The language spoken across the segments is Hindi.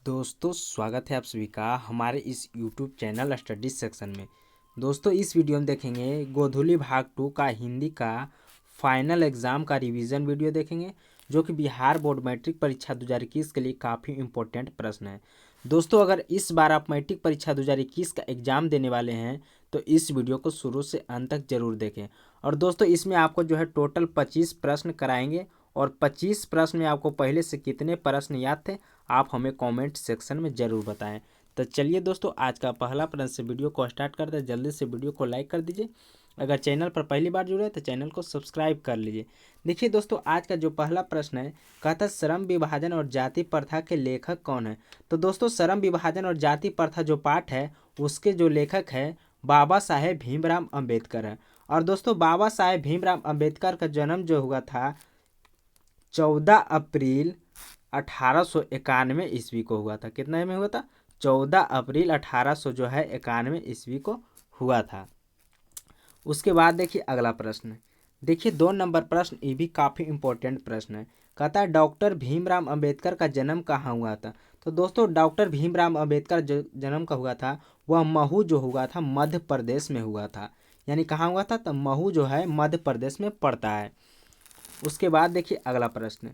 दोस्तों स्वागत है आप सभी का हमारे इस YouTube चैनल स्टडी सेक्शन में। दोस्तों इस वीडियो में देखेंगे गोधुली भाग 2 का हिंदी का फाइनल एग्ज़ाम का रिवीजन वीडियो देखेंगे, जो कि बिहार बोर्ड मैट्रिक परीक्षा 2021 के लिए काफ़ी इम्पोर्टेंट प्रश्न है। दोस्तों अगर इस बार आप मैट्रिक परीक्षा 2021 का एग्ज़ाम देने वाले हैं तो इस वीडियो को शुरू से अंत तक जरूर देखें। और दोस्तों इसमें आपको जो है टोटल 25 प्रश्न कराएंगे और 25 प्रश्न में आपको पहले से कितने प्रश्न याद थे आप हमें कमेंट सेक्शन में ज़रूर बताएं। तो चलिए दोस्तों आज का पहला प्रश्न से वीडियो को स्टार्ट करते हैं। जल्दी से वीडियो को लाइक कर दीजिए। अगर चैनल पर पहली बार जुड़े तो चैनल को सब्सक्राइब कर लीजिए। देखिए दोस्तों आज का जो पहला प्रश्न है, कहता है श्रम विभाजन और जाति प्रथा के लेखक कौन है। तो दोस्तों श्रम विभाजन और जाति प्रथा जो पाठ है उसके जो लेखक है बाबा साहेब भीमराव अम्बेडकर है। और दोस्तों बाबा साहेब भीमराव अम्बेडकर का जन्म जो हुआ था 14 अप्रैल 1891 ईस्वी को हुआ था। कितना में हुआ था? 14 अप्रैल 1800 जो है 91 ईस्वी को हुआ था। उसके बाद देखिए अगला प्रश्न। देखिए 2 नंबर प्रश्न, ये भी काफ़ी इंपॉर्टेंट प्रश्न है। कहता है डॉक्टर भीमराव अंबेडकर का जन्म कहाँ हुआ था। तो दोस्तों डॉक्टर भीमराव अंबेडकर जो जन्म का हुआ था वह महू जो हुआ था मध्य प्रदेश में हुआ था। यानी कहाँ हुआ था? तो महू जो है मध्य प्रदेश में पड़ता है। उसके बाद देखिए अगला प्रश्न।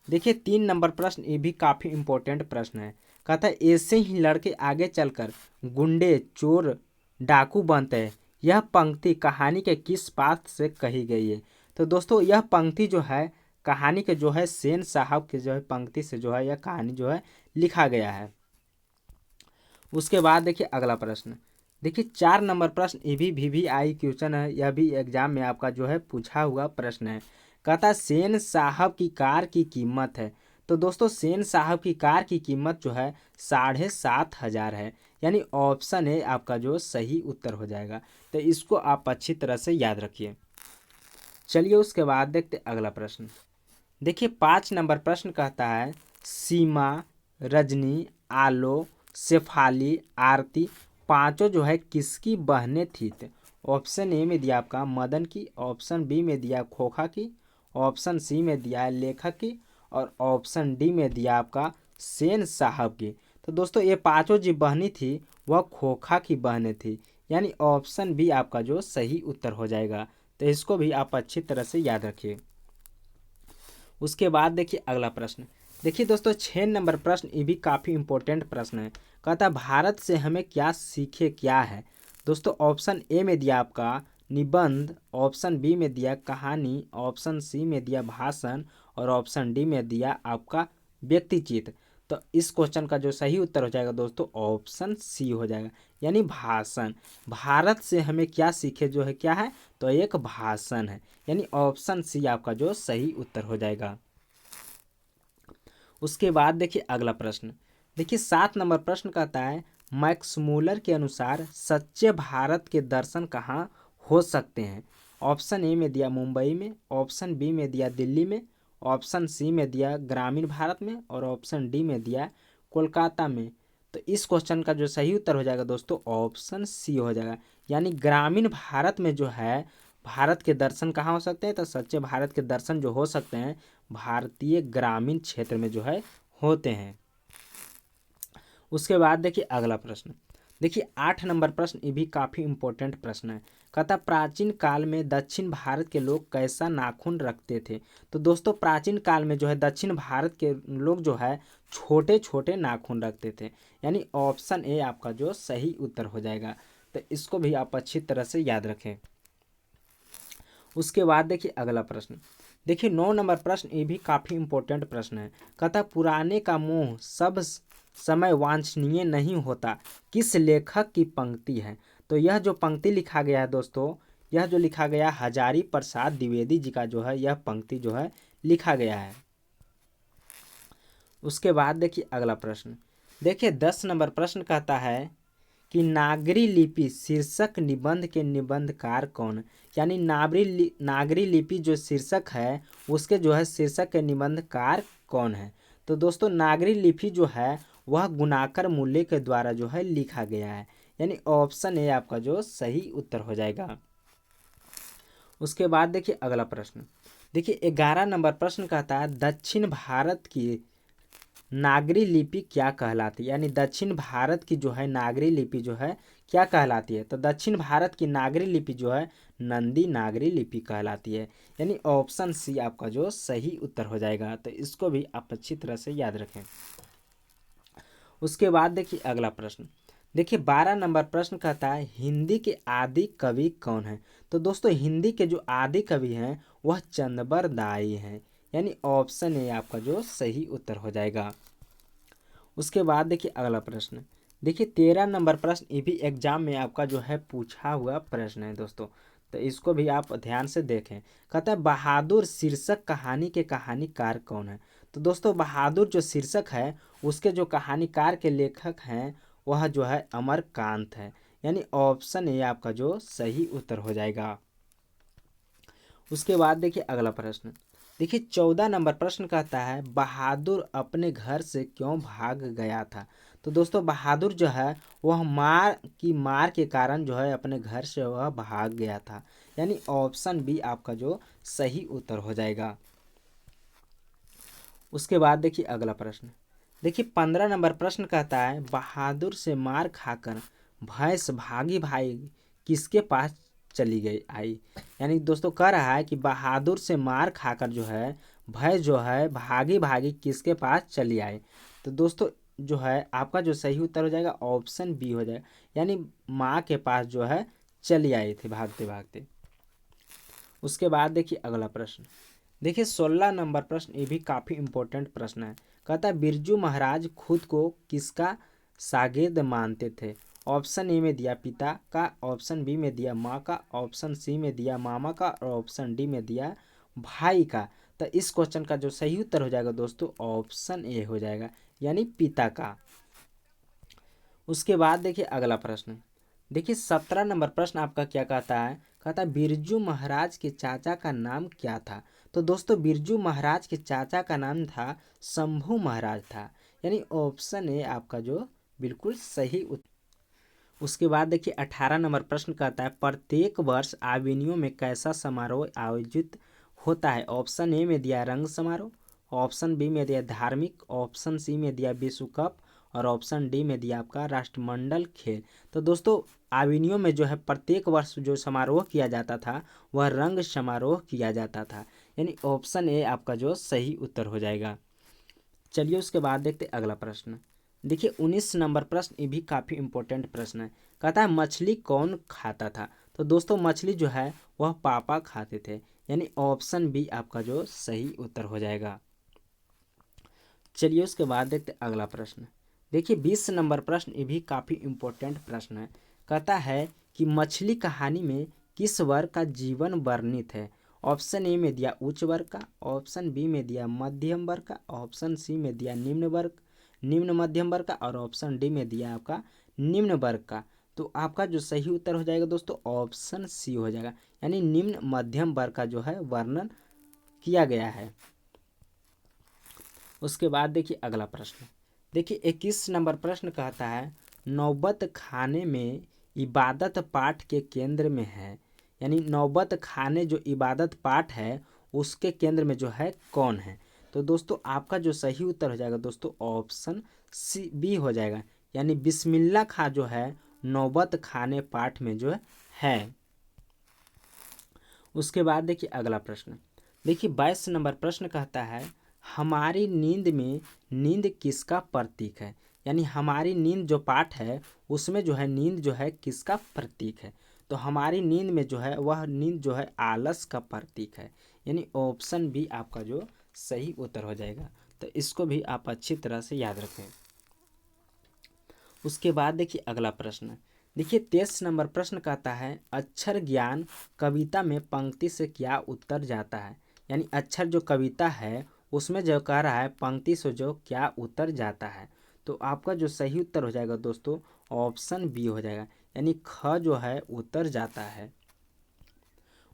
देखिए 3 नंबर प्रश्न, ये भी काफ़ी इंपॉर्टेंट प्रश्न है। कहता है ऐसे ही लड़के आगे चलकर गुंडे चोर डाकू बनते हैं, यह पंक्ति कहानी के किस पात्र से कही गई है। तो दोस्तों यह पंक्ति जो है कहानी के जो है सेन साहब के जो है पंक्ति से जो है यह कहानी जो है लिखा गया है। उसके बाद देखिए अगला प्रश्न। देखिए 4 नंबर प्रश्न, ये भी VVI क्वेश्चन है, यह भी एग्जाम में आपका जो है पूछा हुआ प्रश्न है। कहता है सेन साहब की कार की कीमत है। तो दोस्तों सेन साहब की कार की कीमत जो है 7,500 है। यानी ऑप्शन है आपका जो सही उत्तर हो जाएगा। तो इसको आप अच्छी तरह से याद रखिए। चलिए उसके बाद देखते अगला प्रश्न। देखिए 5 नंबर प्रश्न कहता है सीमा, रजनी, आलो, शेफाली, आरती पांचों जो है किसकी बहनें थी। तो ऑप्शन ए में दिया आपका मदन की, ऑप्शन बी में दिया खोखा की, ऑप्शन सी में दिया है लेखक की और ऑप्शन डी में दिया आपका सेन साहब की। तो दोस्तों ये पांचों जो बहनें थी वह खोखा की बहनें थी। यानी ऑप्शन बी आपका जो सही उत्तर हो जाएगा। तो इसको भी आप अच्छी तरह से याद रखिए। उसके बाद देखिए अगला प्रश्न। देखिए दोस्तों 6 नंबर प्रश्न, ये भी काफ़ी इंपॉर्टेंट प्रश्न है। कहता है भारत से हमें क्या सीखे क्या है। दोस्तों ऑप्शन ए में दिया आपका निबंध, ऑप्शन बी में दिया कहानी, ऑप्शन सी में दिया भाषण और ऑप्शन डी में दिया आपका व्यक्तिचित्र। तो इस क्वेश्चन का जो सही उत्तर हो जाएगा दोस्तों ऑप्शन सी हो जाएगा, यानी भाषण। भारत से हमें क्या सीखे जो है क्या है, तो एक भाषण है। यानी ऑप्शन सी आपका जो सही उत्तर हो जाएगा। उसके बाद देखिए अगला प्रश्न। देखिए 7 नंबर प्रश्न कहता है मैक्स मूलर के अनुसार सच्चे भारत के दर्शन कहाँ हो सकते हैं। ऑप्शन ए में दिया मुंबई में, ऑप्शन बी में दिया दिल्ली में, ऑप्शन सी में दिया ग्रामीण भारत में और ऑप्शन डी में दिया कोलकाता में। तो इस क्वेश्चन का जो सही उत्तर हो जाएगा दोस्तों ऑप्शन सी हो जाएगा। यानी ग्रामीण भारत में जो है भारत के दर्शन कहाँ हो सकते हैं। तो सच्चे भारत के दर्शन जो हो सकते हैं भारतीय ग्रामीण क्षेत्र में जो है होते हैं। उसके बाद देखिए अगला प्रश्न। देखिए 8 नंबर प्रश्न, ये भी काफ़ी इंपॉर्टेंट प्रश्न है। कहता प्राचीन काल में दक्षिण भारत के लोग कैसा नाखून रखते थे। तो दोस्तों प्राचीन काल में जो है दक्षिण भारत के लोग जो है छोटे छोटे नाखून रखते थे। यानी ऑप्शन ए आपका जो सही उत्तर हो जाएगा। तो इसको भी आप अच्छी तरह से याद रखें। उसके बाद देखिए अगला प्रश्न। देखिए 9 नंबर प्रश्न, ये भी काफ़ी इंपॉर्टेंट प्रश्न है। कहता पुराने का मोह सब समय वांछनीय नहीं होता, किस लेखक की पंक्ति है। तो यह जो पंक्ति लिखा गया है दोस्तों, यह जो लिखा गया हजारी प्रसाद द्विवेदी जी का जो है यह पंक्ति जो है लिखा गया है। उसके बाद देखिए अगला प्रश्न। देखिए 10 नंबर प्रश्न कहता है कि नागरी लिपि शीर्षक निबंध के निबंधकार कौन है। यानी नागरी लिपि जो शीर्षक है उसके जो है शीर्षक के निबंधकार कौन है। तो दोस्तों नागरी लिपि जो है वह गुणाकर मूल्य के द्वारा जो है लिखा गया है। यानी ऑप्शन ए आपका जो सही उत्तर हो जाएगा। उसके बाद देखिए अगला प्रश्न। देखिए 11 नंबर प्रश्न कहता है दक्षिण भारत की नागरी लिपि क्या कहलाती है, यानी दक्षिण भारत की जो है नागरी लिपि जो है क्या कहलाती है, तो दक्षिण भारत की नागरी लिपि जो है नंदी नागरी लिपि कहलाती है। यानी ऑप्शन सी आपका जो सही उत्तर हो जाएगा, तो इसको भी आप अच्छी तरह से याद रखें। उसके बाद देखिए अगला प्रश्न, देखिए 12 नंबर प्रश्न कहता है हिंदी के आदि कवि कौन है। तो दोस्तों हिंदी के जो आदि कवि हैं वह चंदबर दाई हैं, यानी ऑप्शन ए आपका जो सही उत्तर हो जाएगा। उसके बाद देखिए अगला प्रश्न, देखिए 13 नंबर प्रश्न ये भी एग्जाम में आपका जो है पूछा हुआ प्रश्न है दोस्तों, तो इसको भी आप ध्यान से देखें। कहता है बहादुर शीर्षक कहानी के कहानीकार कौन है। तो दोस्तों बहादुर जो शीर्षक है उसके जो कहानीकार के लेखक हैं वह जो है अमरकांत है, यानी ऑप्शन ए आपका जो सही उत्तर हो जाएगा। उसके बाद देखिए अगला प्रश्न, देखिए 14 नंबर प्रश्न कहता है बहादुर अपने घर से क्यों भाग गया था। तो दोस्तों बहादुर जो है वह मार के कारण जो है अपने घर से वह भाग गया था, यानी ऑप्शन बी आपका जो सही उत्तर हो जाएगा। उसके बाद देखिए अगला प्रश्न, देखिए 15 नंबर प्रश्न कहता है बहादुर से मार खाकर भैंस भागी भाई किसके पास चली गई आई। यानी दोस्तों कह रहा है कि बहादुर से मार खाकर जो है भैंस जो है भागी भागी किसके पास चली आई। तो दोस्तों जो है आपका जो सही उत्तर हो जाएगा ऑप्शन बी हो जाएगा, यानी माँ के पास जो है चली आई थी भागते भागते। उसके बाद देखिए अगला प्रश्न, देखिए 16 नंबर प्रश्न ये भी काफ़ी इंपॉर्टेंट प्रश्न है। कहता है बिरजू महाराज खुद को किसका शागिर्द मानते थे। ऑप्शन ए में दिया पिता का, ऑप्शन बी में दिया माँ का, ऑप्शन सी में दिया मामा का और ऑप्शन डी में दिया भाई का। तो इस क्वेश्चन का जो सही उत्तर हो जाएगा दोस्तों ऑप्शन ए हो जाएगा, यानी पिता का। उसके बाद देखिए अगला प्रश्न, देखिए 17 नंबर प्रश्न आपका क्या कहता है। कहता है बिरजू महाराज के चाचा का नाम क्या था। तो दोस्तों बिरजू महाराज के चाचा का नाम था शंभू महाराज था, यानी ऑप्शन ए आपका जो बिल्कुल सही उत्तर। उसके बाद देखिए 18 नंबर प्रश्न कहता है प्रत्येक वर्ष आविनियों में कैसा समारोह आयोजित होता है। ऑप्शन ए में दिया रंग समारोह, ऑप्शन बी में दिया धार्मिक, ऑप्शन सी में दिया विश्व कप और ऑप्शन डी में दिया आपका राष्ट्रमंडल खेल। तो दोस्तों आविनियों में जो है प्रत्येक वर्ष जो समारोह किया जाता था वह रंग समारोह किया जाता था, यानी ऑप्शन ए आपका जो सही उत्तर हो जाएगा। चलिए उसके बाद देखते अगला प्रश्न, देखिए 19 नंबर प्रश्न ये भी काफ़ी इंपॉर्टेंट प्रश्न है। कहता है मछली कौन खाता था। तो दोस्तों मछली जो है वह पापा खाते थे, यानी ऑप्शन बी आपका जो सही उत्तर हो जाएगा। चलिए उसके बाद देखते अगला प्रश्न, देखिए 20 नंबर प्रश्न ये भी काफ़ी इंपॉर्टेंट प्रश्न है। कहता है कि मछली कहानी में किस वर्ग का जीवन वर्णित है। ऑप्शन ए में दिया उच्च वर्ग का, ऑप्शन बी में दिया मध्यम वर्ग का, ऑप्शन सी में दिया निम्न मध्यम वर्ग का और ऑप्शन डी में दिया आपका निम्न वर्ग का। तो आपका जो सही उत्तर हो जाएगा दोस्तों ऑप्शन सी हो जाएगा, यानी निम्न मध्यम वर्ग का जो है वर्णन किया गया है। उसके बाद देखिए अगला प्रश्न, देखिए 21 नंबर प्रश्न कहता है नौबत खाने में इबादत पाठ के केंद्र में है, यानी नौबत खाने जो इबादत पाठ है उसके केंद्र में जो है कौन है। तो दोस्तों आपका जो सही उत्तर हो जाएगा दोस्तों ऑप्शन सी बी हो जाएगा, यानी बिस्मिल्लाह खां जो है नौबत खाने पाठ में जो है। उसके बाद देखिए अगला प्रश्न, देखिए 22 नंबर प्रश्न कहता है हमारी नींद में नींद किसका प्रतीक है। यानी हमारी नींद जो पाठ है उसमें जो है नींद जो है किसका प्रतीक है। तो हमारी नींद में जो है वह नींद जो है आलस का प्रतीक है, यानी ऑप्शन बी आपका जो सही उत्तर हो जाएगा। तो इसको भी आप अच्छी तरह से याद रखें। उसके बाद देखिए अगला प्रश्न, देखिए 23 नंबर प्रश्न कहता है अक्षर ज्ञान कविता में पंक्ति से क्या उत्तर जाता है। यानी अक्षर जो कविता है उसमें जो कह रहा है पंक्ति से जो क्या उत्तर जाता है। तो आपका जो सही उत्तर हो जाएगा दोस्तों ऑप्शन बी हो जाएगा, यानी ख जो है उत्तर जाता है।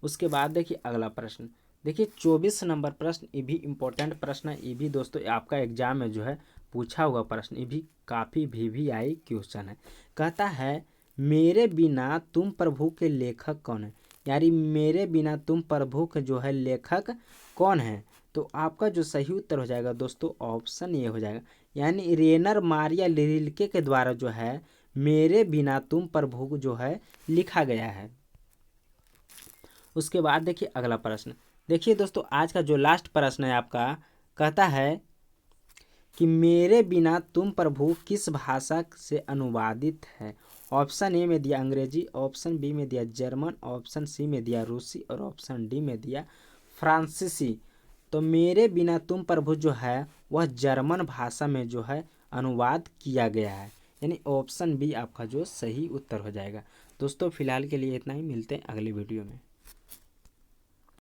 उसके बाद देखिए अगला प्रश्न, देखिए 24 नंबर प्रश्न ये भी इम्पोर्टेंट प्रश्न है। ये भी दोस्तों आपका एग्जाम में जो है पूछा हुआ प्रश्न, ये भी काफ़ी VVI क्वेश्चन है। कहता है मेरे बिना तुम प्रभु के लेखक कौन है। यानी मेरे बिना तुम प्रभु के जो है लेखक कौन है। तो आपका जो सही उत्तर हो जाएगा दोस्तों ऑप्शन ये हो जाएगा, यानी रेनर मारिया रिल्के के द्वारा जो है मेरे बिना तुम प्रभु जो है लिखा गया है। उसके बाद देखिए अगला प्रश्न। देखिए दोस्तों आज का जो लास्ट प्रश्न है आपका, कहता है कि मेरे बिना तुम प्रभु किस भाषा से अनुवादित है। ऑप्शन ए में दिया अंग्रेजी, ऑप्शन बी में दिया जर्मन, ऑप्शन सी में दिया रूसी और ऑप्शन डी में दिया फ्रांसीसी। तो मेरे बिना तुम प्रभु जो है वह जर्मन भाषा में जो है अनुवाद किया गया है, यानी ऑप्शन बी आपका जो सही उत्तर हो जाएगा। दोस्तों फिलहाल के लिए इतना ही, मिलते हैं अगले वीडियो में।